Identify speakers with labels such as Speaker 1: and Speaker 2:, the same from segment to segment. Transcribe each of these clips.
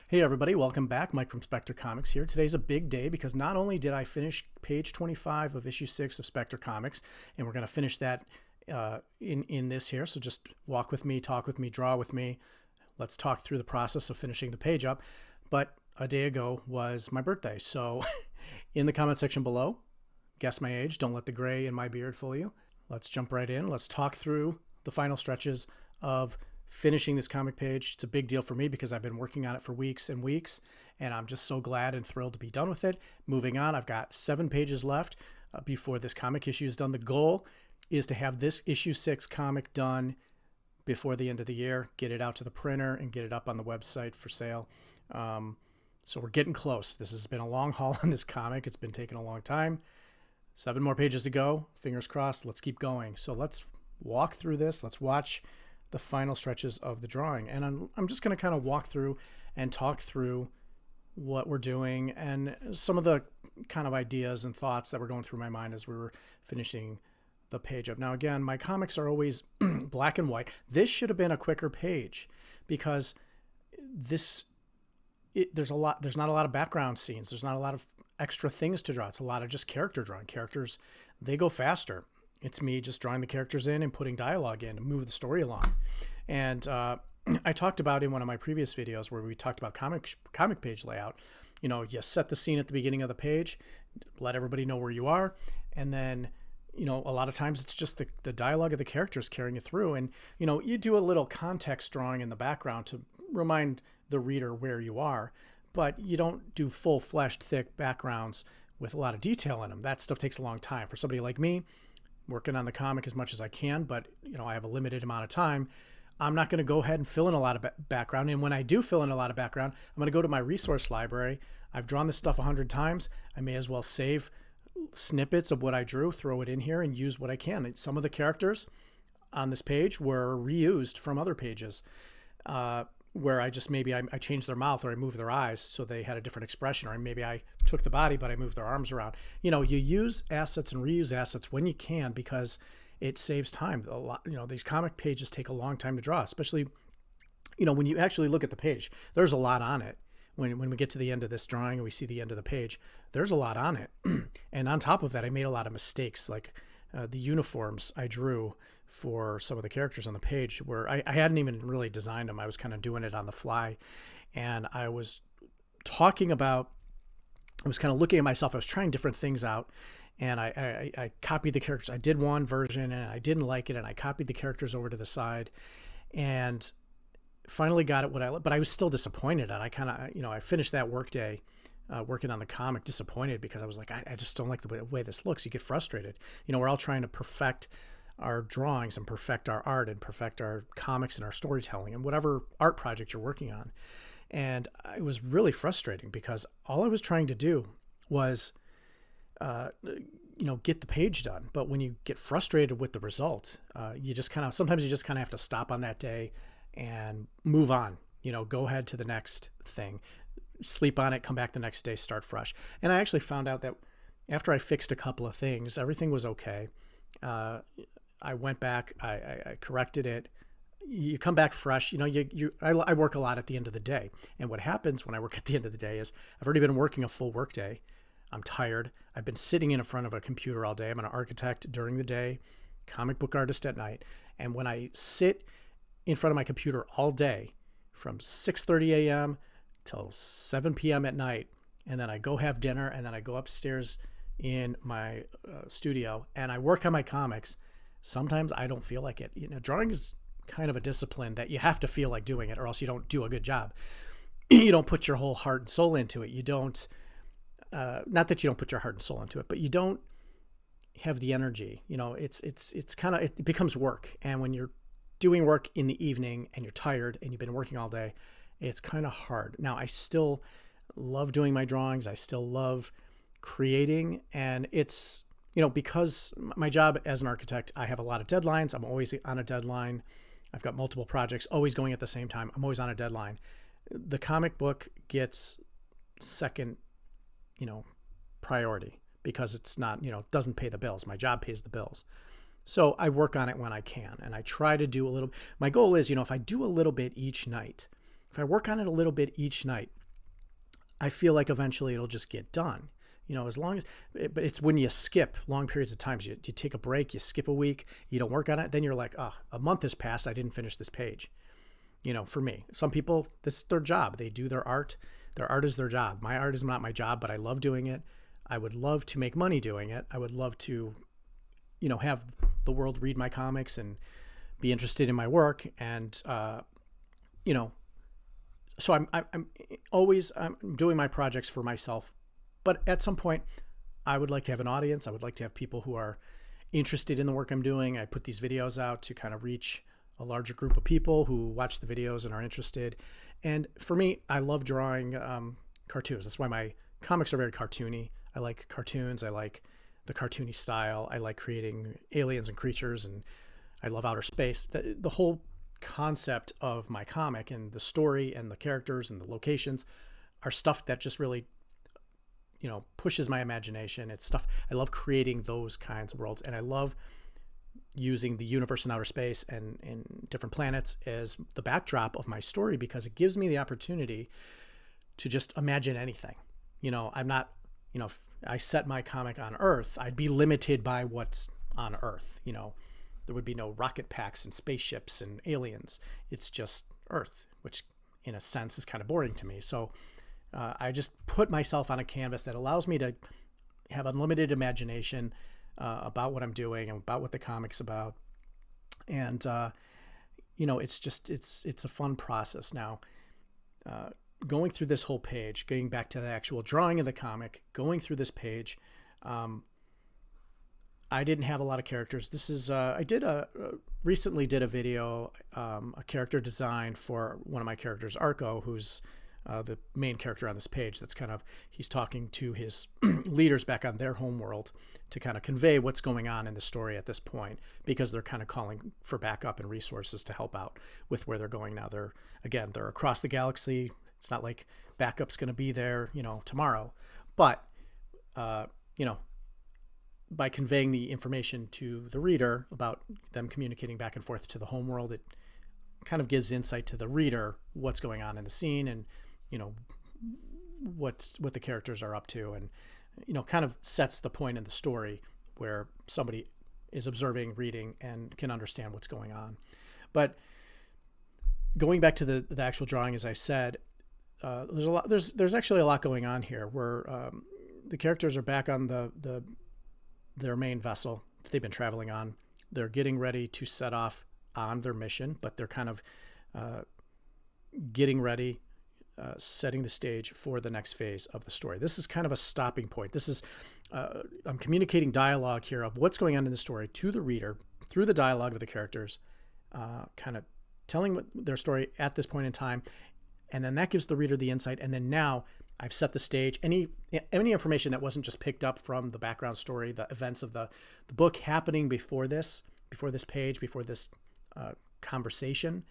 Speaker 1: Hey everybody, welcome back. Mike from Spectre Comics here. Today's a big day because not only did I finish page 25 of issue 6 of Spectre Comics, and we're going to finish that in this here, so just walk with me, talk with me, draw with me. Let's talk through the process of finishing the page up. But a day ago was my birthday, so in the comment section below, guess my age. Don't let the gray in my beard fool you. Let's jump right in. Let's talk through the final stretches of finishing this comic page. It's a big deal for me because I've been working on it for weeks and weeks, and I'm just so glad and thrilled to be done with it. Moving on, I've got 7 pages left before this comic issue is done. The goal is to have this issue 6 comic done before the end of the year, get it out to the printer, and get it up on the website for sale. So we're getting close. This has been a long haul on this comic. It's been taking a long time. 7 more pages to go. Fingers crossed. Let's keep going. So let's walk through this. Let's watch the final stretches of the drawing, and I'm just going to kind of walk through and talk through what we're doing and some of the kind of ideas and thoughts that were going through my mind as we were finishing the page up. Now again, my comics are always black and white. This should have been a quicker page because there's not a lot of background scenes. There's not a lot of extra things to draw. It's a lot of just character drawing. Characters, they go faster. It's me just drawing the characters in and putting dialogue in to move the story along. And I talked about in one of my previous videos where we talked about comic page layout. You know, you set the scene at the beginning of the page, let everybody know where you are, and then, you know, a lot of times it's just the dialogue of the characters carrying you through. And, you know, you do a little context drawing in the background to remind the reader where you are, but you don't do full-fleshed, thick backgrounds with a lot of detail in them. That stuff takes a long time. For somebody like me, working on the comic as much as I can, but you know, I have a limited amount of time. I'm not going to go ahead and fill in a lot of background. And when I do fill in a lot of background, I'm going to go to my resource library. I've drawn this stuff 100 times. I may as well save snippets of what I drew, throw it in here, and use what I can. Some of the characters on this page were reused from other pages, where I just maybe I changed their mouth or I moved their eyes so they had a different expression, or maybe I took the body but I moved their arms around. You know, you use assets and reuse assets when you can because it saves time. A lot, you know, these comic pages take a long time to draw, especially, you know, when you actually look at the page. There's a lot on it. When we get to the end of this drawing and we see the end of the page, there's a lot on it. And on top of that, I made a lot of mistakes, like the uniforms I drew for some of the characters on the page where I hadn't even really designed them. I was kind of doing it on the fly, and I was kind of looking at myself. I was trying different things out, and I copied the characters. I did one version and I didn't like it, and I copied the characters over to the side and finally got it but I was still disappointed. And I kind of, you know, I finished that workday working on the comic disappointed because I was like, I just don't like the way this looks. You get frustrated. You know, we're all trying to perfect our drawings and perfect our art and perfect our comics and our storytelling and whatever art project you're working on. And it was really frustrating because all I was trying to do was, you know, get the page done. But when you get frustrated with the result, sometimes you just kind of have to stop on that day and move on. You know, go ahead to the next thing, sleep on it, come back the next day, start fresh. And I actually found out that after I fixed a couple of things, everything was okay. I went back, I corrected it. You come back fresh. You know, I work a lot at the end of the day. And what happens when I work at the end of the day is I've already been working a full work day. I'm tired. I've been sitting in front of a computer all day. I'm an architect during the day, comic book artist at night. And when I sit in front of my computer all day from 6:30 a.m. till 7 p.m. at night, and then I go have dinner, and then I go upstairs in my studio and I work on my comics, sometimes I don't feel like it. You know, drawing is kind of a discipline that you have to feel like doing it or else you don't do a good job. You don't put your whole heart and soul into it. You don't, not that you don't put your heart and soul into it, but you don't have the energy. You know, it's kind of, it becomes work. And when you're doing work in the evening and you're tired and you've been working all day, it's kind of hard. Now, I still love doing my drawings. I still love creating, and it's, you know, because my job as an architect, I have a lot of deadlines. I'm always on a deadline. I've got multiple projects always going at the same time. I'm always on a deadline. The comic book gets second, you know, priority because it's not, you know, it doesn't pay the bills. My job pays the bills. So I work on it when I can, and I try to do a little. My goal is, if I do a little bit each night, if I work on it a little bit each night, I feel like eventually it'll just get done. As long as, but it's when you skip long periods of times, you take a break, you skip a week, you don't work on it, then you're like, oh, a month has passed, I didn't finish this page. For me, some people, this is their job. They do their art. Their art is their job. My art is not my job, but I love doing it. I would love to make money doing it. I would love to, have the world read my comics and be interested in my work. And, so I'm always doing my projects for myself. But at some point, I would like to have an audience. I would like to have people who are interested in the work I'm doing. I put these videos out to kind of reach a larger group of people who watch the videos and are interested. And for me, I love drawing cartoons. That's why my comics are very cartoony. I like cartoons. I like the cartoony style. I like creating aliens and creatures, and I love outer space. The whole concept of my comic and the story and the characters and the locations are stuff that just really pushes my imagination. It's stuff I love, creating those kinds of worlds, and I love using the universe and outer space and different planets as the backdrop of my story, because it gives me the opportunity to just imagine anything. I'm not, if I set my comic on Earth, I'd be limited by what's on Earth. There would be no rocket packs and spaceships and aliens. It's just Earth, which in a sense is kind of boring to me. So I just put myself on a canvas that allows me to have unlimited imagination about what I'm doing and about what the comic's about. And, it's a fun process. Now, going through this whole page, getting back to the actual drawing of the comic, going through this page, I didn't have a lot of characters. This is, I recently did a video, a character design for one of my characters, Arco, who's the main character on this page. That's kind of, he's talking to his leaders back on their home world to kind of convey what's going on in the story at this point, because they're kind of calling for backup and resources to help out with where they're going now. They're across the galaxy. It's not like backup's going to be there, tomorrow, but, by conveying the information to the reader about them communicating back and forth to the home world, it kind of gives insight to the reader what's going on in the scene, and what the characters are up to, and kind of sets the point in the story where somebody is observing, reading, and can understand what's going on. But going back to the actual drawing, as I said, there's actually a lot going on here, where the characters are back on their main vessel that they've been traveling on. They're getting ready to set off on their mission, but they're kind of getting ready, setting the stage for the next phase of the story. This is kind of a stopping point. This is, I'm communicating dialogue here of what's going on in the story to the reader through the dialogue of the characters, kind of telling their story at this point in time. And then that gives the reader the insight. And then now I've set the stage. Any information that wasn't just picked up from the background story, the events of the book happening before this page, before this conversation,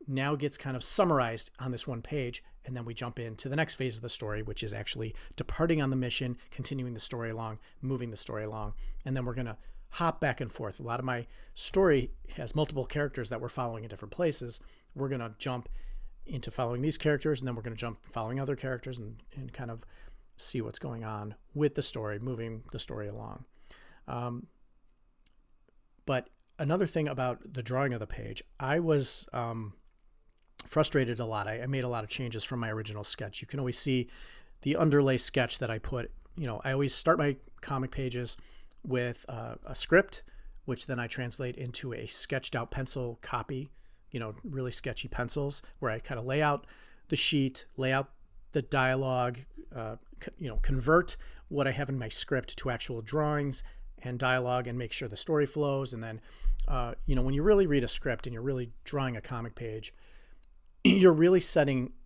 Speaker 1: now gets kind of summarized on this one page. And then we jump into the next phase of the story, which is actually departing on the mission, continuing the story along, moving the story along. And then we're going to hop back and forth. A lot of my story has multiple characters that we're following in different places. We're going to jump into following these characters, and then we're going to jump following other characters and kind of see what's going on with the story, moving the story along. But another thing about the drawing of the page, I was frustrated a lot. I made a lot of changes from my original sketch. You can always see the underlay sketch that I put. I always start my comic pages with a script, which then I translate into a sketched out pencil copy, really sketchy pencils, where I kind of lay out the sheet, lay out the dialogue, convert what I have in my script to actual drawings and dialogue, and make sure the story flows. And then, when you really read a script and you're really drawing a comic page, you're really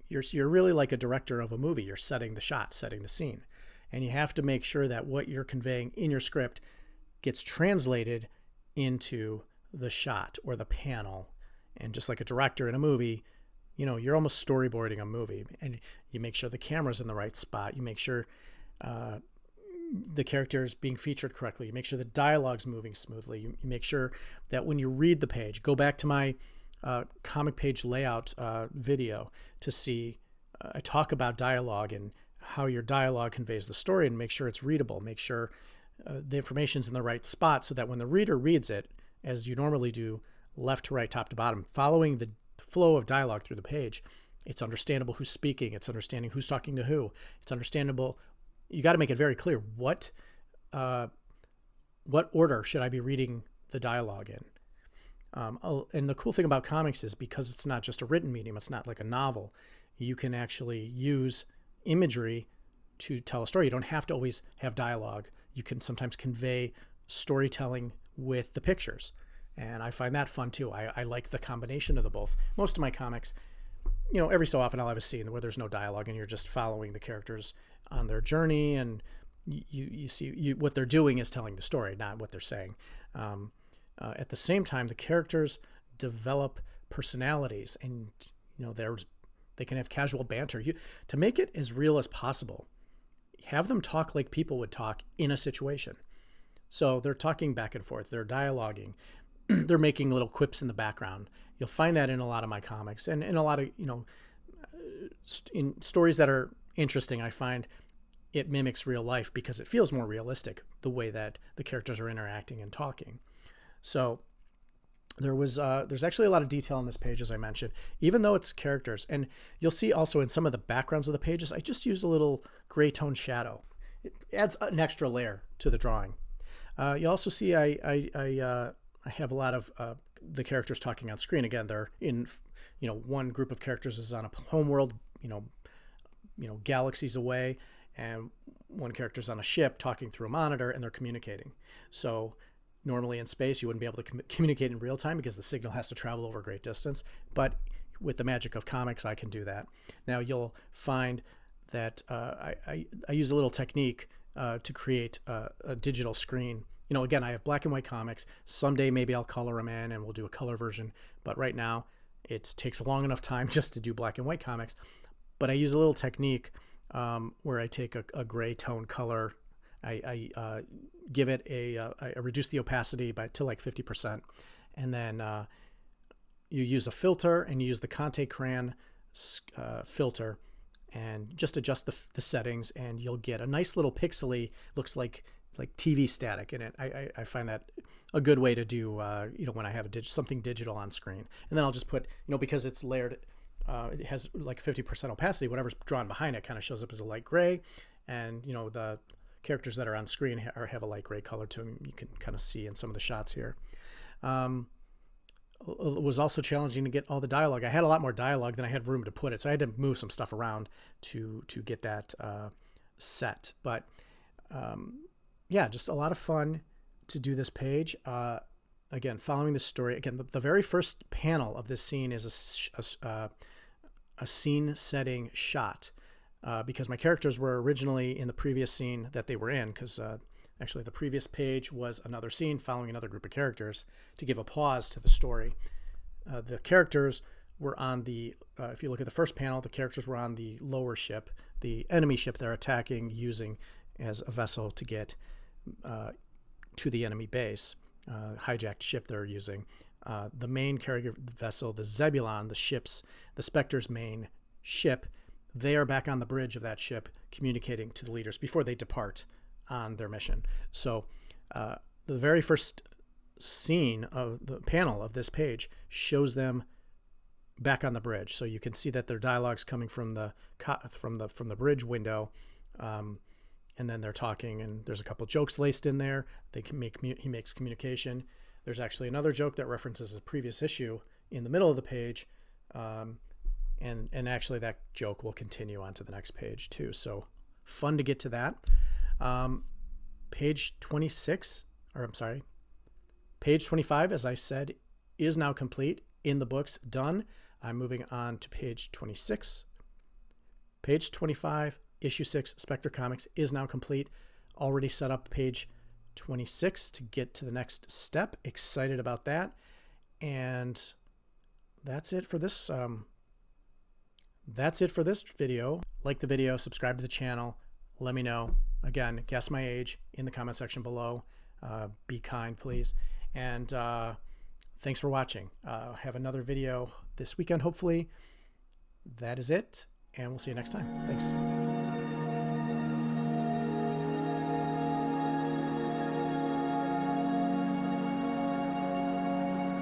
Speaker 1: you're really like a director of a movie. You're setting the shot, setting the scene. And you have to make sure that what you're conveying in your script gets translated into the shot or the panel. And just like a director in a movie, you're almost storyboarding a movie, and you make sure the camera's in the right spot. You make sure, the characters being featured correctly. You make sure the dialogue's moving smoothly. You make sure that when you read the page, go back to my comic page layout video to see, I talk about dialogue and how your dialogue conveys the story, and make sure it's readable. Make sure the information's in the right spot so that when the reader reads it, as you normally do, left to right, top to bottom, following the flow of dialogue through the page, it's understandable who's speaking. It's understanding who's talking to who. It's understandable. You got to make it very clear what order should I be reading the dialogue in. And the cool thing about comics is because it's not just a written medium, it's not like a novel, you can actually use imagery to tell a story. You don't have to always have dialogue. You can sometimes convey storytelling with the pictures. And I find that fun too. I like the combination of the both. Most of my comics, every so often I'll have a scene where there's no dialogue and you're just following the characters on their journey, and you see what they're doing is telling the story, not what they're saying. At the same time, the characters develop personalities, and they can have casual banter. To make it as real as possible, have them talk like people would talk in a situation. So they're talking back and forth, they're dialoguing, they're making little quips in the background. You'll find that in a lot of my comics, and in a lot of in stories that are interesting. I find it mimics real life because it feels more realistic the way that the characters are interacting and talking. So there's actually a lot of detail on this page, as I mentioned, even though it's characters. And you'll see also in some of the backgrounds of the pages, I just use a little gray tone shadow. It adds an extra layer to the drawing. You also see I have a lot of the characters talking on screen. Again, they're in, one group of characters is on a homeworld, galaxies away, and one character's on a ship talking through a monitor, and they're communicating. So normally in space, you wouldn't be able to communicate in real time because the signal has to travel over a great distance. But with the magic of comics, I can do that. Now you'll find that I use a little technique to create a digital screen. Again, I have black and white comics. Someday maybe I'll color them in and we'll do a color version. But right now it takes a long enough time just to do black and white comics. But I use a little technique where I take a gray tone color. I give it I reduce the opacity to like 50%. And then you use a filter and you use the Conte Crayon filter and just adjust the settings, and you'll get a nice little pixely, looks like TV static in it. I find that a good way to do, when I have something digital on screen. And then I'll just put, because it's layered, it has like 50% opacity, whatever's drawn behind it kind of shows up as a light gray. And, the characters that are on screen have a light gray color to them. You can kind of see in some of the shots here. It was also challenging to get all the dialogue. I had a lot more dialogue than I had room to put it, so I had to move some stuff around to get that set. But just a lot of fun to do this page. Again, following the story. Again, the very first panel of this scene is a scene setting shot because my characters were originally in the previous scene that they were in, because actually the previous page was another scene following another group of characters to give a pause to the story. The characters were on the, if you look at the first panel, the characters were on the lower ship, the enemy ship they're attacking, using as a vessel to get to the enemy base, hijacked ship they're using. The main carrier vessel, the Zebulon, the Spectre's main ship, they are back on the bridge of that ship communicating to the leaders before they depart on their mission. So the very first scene of the panel of this page shows them back on the bridge. So you can see that their dialogue's coming from the bridge window. And then they're talking, and there's a couple jokes laced in there. He makes communication. There's actually another joke that references a previous issue in the middle of the page, and actually that joke will continue on to the next page too. So fun to get to that. Page 25, as I said, is now complete in the books. Done. I'm moving on to page 26. Page 25. Issue 6, Spectre Comics, is now complete. Already set up page 26 to get to the next step. Excited about that. And that's it for this. That's it for this video. Like the video, subscribe to the channel, let me know. Again, guess my age in the comment section below. Be kind, please. And thanks for watching. Have another video this weekend, hopefully. That is it, and we'll see you next time. Thanks.